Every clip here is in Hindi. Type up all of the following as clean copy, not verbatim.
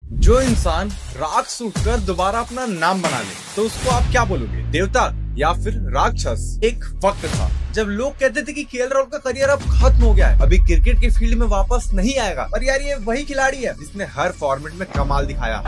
जो इंसान राख सूखकर दोबारा अपना नाम बना ले तो उसको आप क्या बोलोगे, देवता या फिर राक्षस? एक वक्त था जब लोग कहते थे कि केएल राहुल का करियर अब खत्म हो गया है, अभी क्रिकेट के फील्ड में वापस नहीं आएगा। पर यार ये वही खिलाड़ी है जिसने हर फॉर्मेट में कमाल दिखाया,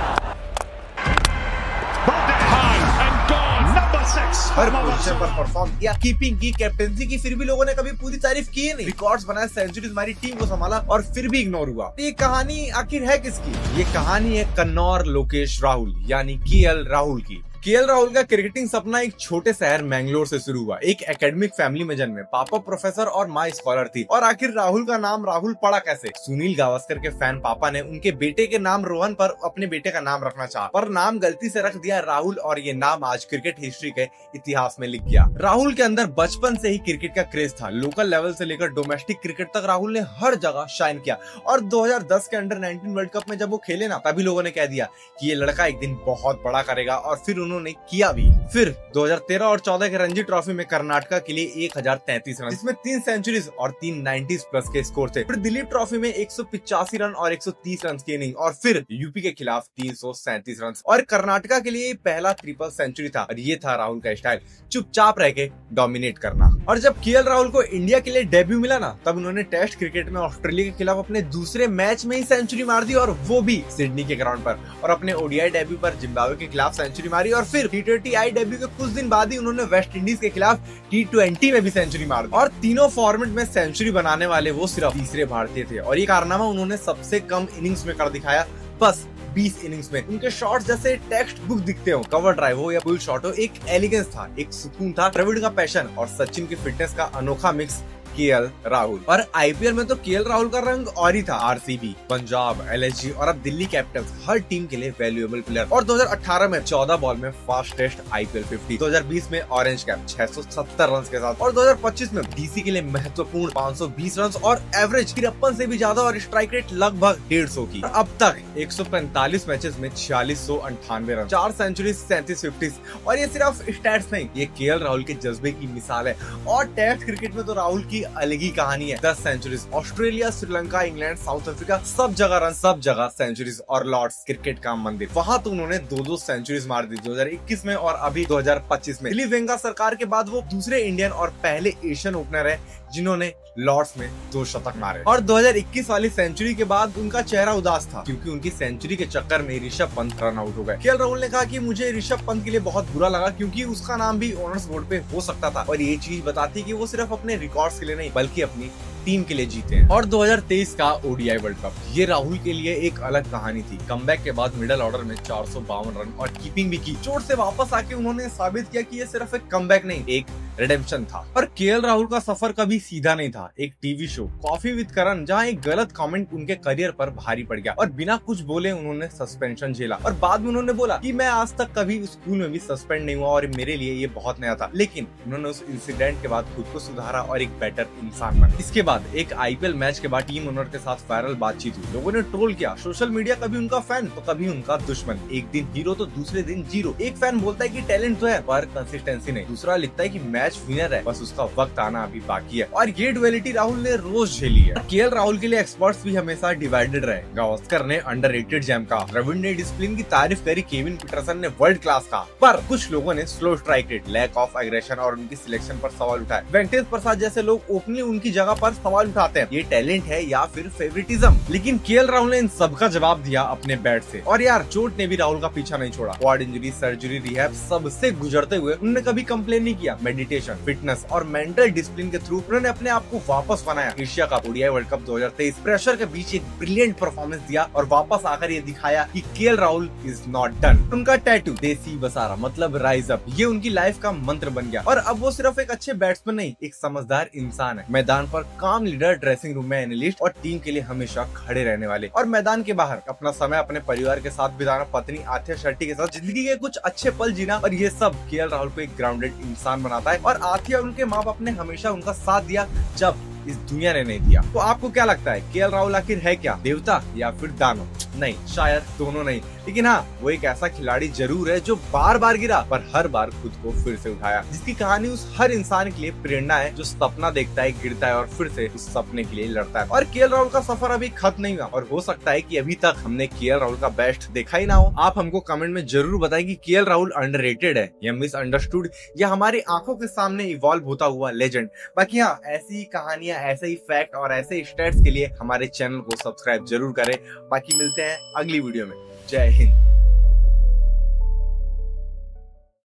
हर पोजीशन पर परफॉर्म किया, कीपिंग की, कैप्टेंसी की, फिर भी लोगों ने कभी पूरी तारीफ की ही नहीं। रिकॉर्ड्स बनाए, सेंचुरीज मारी, टीम को संभाला और फिर भी इग्नोर हुआ। तो ये कहानी आखिर है किसकी? ये कहानी है कन्नौर लोकेश राहुल यानी केएल राहुल की। केएल राहुल का क्रिकेटिंग सपना एक छोटे शहर मैंगलोर से शुरू हुआ। एक एकेडमिक फैमिली में जन्मे, पापा प्रोफेसर और माँ स्कॉलर थी। और आखिर राहुल का नाम राहुल पड़ा कैसे? सुनील गावस्कर के फैन पापा ने उनके बेटे के नाम रोहन पर अपने बेटे का नाम रखना चाहा, पर नाम गलती से रख दिया राहुल और ये नाम आज क्रिकेट हिस्ट्री के इतिहास में लिख गया। राहुल के अंदर बचपन से ही क्रिकेट का क्रेज था। लोकल लेवल से लेकर डोमेस्टिक क्रिकेट तक राहुल ने हर जगह शाइन किया। और 2010 के अंडर 19 वर्ल्ड कप में जब वो खेले ना, तभी लोगों ने कह दिया कि ये लड़का एक दिन बहुत बड़ा करेगा, और फिर उन्होंने किया भी। फिर 2013 और 14 के रणजी ट्रॉफी में कर्नाटका के लिए 1033 रन, इसमें 3 सेंचुरीज और 3 90s प्लस के स्कोर थे। फिर दिलीप ट्रॉफी में 185 रन और 130 रन की इनिंग, और फिर यूपी के खिलाफ 337 रन, और कर्नाटका के लिए पहला ट्रिपल सेंचुरी था। और ये था राहुल का स्टाइल, चुपचाप रह के डोमिनेट करना। और जब केएल राहुल को इंडिया के लिए डेब्यू मिला ना, तब उन्होंने टेस्ट क्रिकेट में ऑस्ट्रेलिया के खिलाफ अपने दूसरे मैच में ही सेंचुरी मार दी, और वो भी सिडनी के ग्राउंड पर। और अपने ओडीआई डेब्यू पर जिम्बाब्वे के खिलाफ सेंचुरी मारी, और फिर टी20 डेब्यू के कुछ दिन बाद ही उन्होंने वेस्ट इंडीज के खिलाफ T20 में भी सेंचुरी मार दी। और तीनों फॉर्मेट में सेंचुरी बनाने वाले वो सिर्फ तीसरे भारतीय थे, और ये कारनामा उन्होंने सबसे कम इनिंग्स में कर दिखाया, बस 20 इनिंग्स में। उनके शॉट्स जैसे टेक्स्ट बुक दिखते हो, कवर ड्राइव हो या पुल शॉट हो, एक एलिगेंस था, एक सुकून था, द्रविड़ का पैशन और सचिन की फिटनेस का अनोखा मिक्स केएल राहुल। और आईपीएल में तो केएल राहुल का रंग और ही था। आरसीबी, पंजाब, एलएसजी और अब दिल्ली कैपिटल्स, हर टीम के लिए वैल्यूएबल प्लेयर। और 2018 में 14 बॉल में फास्टेस्ट आईपीएल 50, 2020 में ऑरेंज कैप 670 रन के साथ, और 2025 में डीसी के लिए महत्वपूर्ण 520 रन और एवरेज 53 से भी ज्यादा, और स्ट्राइक रेट लगभग 150 की। अब तक 145 मैचेस में 4698 रन, 4 सेंचुरी, 37 50। और ये सिर्फ स्टैट्स नहीं, ये केएल राहुल के जज्बे की मिसाल है। और टेस्ट क्रिकेट में तो राहुल की अलग ही कहानी है। 10 centuries, Australia, Sri Lanka, England, South Africa, सब जगह रन, सब जगह सेंचुरीज। और लॉर्ड्स क्रिकेट का मंदिर, वहां तो उन्होंने 2-2 सेंचुरीज मार दी 2021 में और अभी 2025 में। दिलीप वेंगा सरकार के बाद वो दूसरे इंडियन और पहले एशियन ओपनर है जिन्होंने लॉर्ड्स में 2 शतक मारे। और 2021 वाली सेंचुरी के बाद उनका चेहरा उदास था, क्योंकि उनकी सेंचुरी के चक्कर में ऋषभ पंत रन आउट हो गए। केएल राहुल ने कहा कि मुझे ऋषभ पंत के लिए बहुत बुरा लगा, क्योंकि उसका नाम भी ऑनर्स बोर्ड पे हो सकता था। और ये चीज बताती है कि वो सिर्फ अपने रिकॉर्ड्स के लिए नहीं, बल्कि अपनी टीम के लिए जीते हैं। और 2023 का ओडीआई वर्ल्ड कप, ये राहुल के लिए एक अलग कहानी थी। कमबैक के बाद मिडिल ऑर्डर में 452 रन और कीपिंग भी की। चोट से वापस आके उन्होंने साबित किया कि ये सिर्फ एक कमबैक नहीं, एक रिडेम्पशन था। पर केएल राहुल का सफर कभी सीधा नहीं था। एक टीवी शो कॉफी विद करण, जहां एक गलत कमेंट उनके करियर पर भारी पड़ गया, और बिना कुछ बोले उन्होंने सस्पेंशन झेला। और बाद में उन्होंने बोला कि मैं आज तक कभी स्कूल में भी सस्पेंड नहीं हुआ, और मेरे लिए ये बहुत नया था। लेकिन उन्होंने उस इंसिडेंट के बाद खुद को सुधारा और एक बेटर इंसान बना। इसके बाद एक आईपीएल मैच के बाद टीम ओनर के साथ वायरल बातचीत हुई। लोगों ने ट्रोल किया, सोशल मीडिया कभी उनका फैन तो कभी उनका दुश्मन। एक दिन हीरो तो दूसरे दिन जीरो। एक फैन बोलता है कि टैलेंट तो है पर कंसिस्टेंसी नहीं, दूसरा लिखता है कि मैच विनर है, बस उसका वक्त आना अभी बाकी है। और ये डुअलिटी राहुल ने रोज झेली है। केएल राहुल के लिए एक्सपर्ट्स भी हमेशा डिवाइडेड रहे। गावस्कर ने अंडररेटेड जेम कहा, द्रविड़ ने डिसिप्लिन की तारीफ करी, केविन पीटरसन ने वर्ल्ड क्लास कहा, पर कुछ लोगों ने slow strike rate, lack of aggression और उनकी सिलेक्शन पर सवाल उठाए। वेंकटेश प्रसाद जैसे लोग ओपनली उनकी जगह पर सवाल उठाते हैं, ये टैलेंट है या फिर फेवरेटिज्म। लेकिन केएल राहुल ने इन सबका जवाब दिया अपने बैट से। और यार चोट ने भी राहुल का पीछा नहीं छोड़ा। क्वाड इंजरी, सर्जरी, रिहैब, सबसे गुजरते हुए उन्होंने कभी कंप्लेन नहीं किया। मेडिटेशन, फिटनेस और मेंटल डिसिप्लिन के थ्रू उन्होंने अपने आप को वापस बनाया। Asia cup, ODI world cup 2023, pressure के बीच एक ब्रिलियंट परफॉर्मेंस दिया और वापस आकर ये दिखाया कि KL Rahul is not done. उनका टैटू देसी बसारा मतलब राइज अप, ये उनकी लाइफ का मंत्र बन गया। और अब वो सिर्फ एक अच्छे बैट्समैन नहीं, एक समझदार इंसान है। मैदान पर काम लीडर, ड्रेसिंग रूम में एनालिस्ट और टीम के लिए हमेशा खड़े रहने वाले। और मैदान के बाहर अपना समय अपने परिवार के साथ बिताना, पत्नी आथिया शेट्टी के साथ जिंदगी के कुछ अच्छे पल जीना। और ये सब केएल राहुल को एक ग्राउंडेड इंसान बनाता है। और आथिया उनके माँ बाप ने हमेशा उनका साथ दिया जब इस दुनिया ने नहीं दिया। तो आपको क्या लगता है, केएल राहुल आखिर है क्या, देवता या फिर दानव? नहीं, शायद दोनों नहीं, लेकिन हाँ वो एक ऐसा खिलाड़ी जरूर है जो बार बार गिरा पर हर बार खुद को फिर से उठाया, जिसकी कहानी उस हर इंसान के लिए प्रेरणा है जो सपना देखता है, गिरता है और फिर से उस सपने के लिए लड़ता है। और केएल राहुल का सफर अभी खत्म नहीं हुआ और हो सकता है कि अभी तक हमने केएल राहुल का बेस्ट देखा ही ना हो। आप हमको कमेंट में जरूर बताएं कि केएल राहुल अंडररेटेड है या मिसअंडरस्टूड या हमारी आंखों के सामने इवॉल्व होता हुआ लेजेंड। बाकी हाँ, ऐसी ही कहानियां, ऐसे ही फैक्ट और ऐसे ही स्टैट्स के लिए हमारे चैनल को सब्सक्राइब जरूर करें। बाकी मिलते हैं अगली वीडियो में। जय हिंद।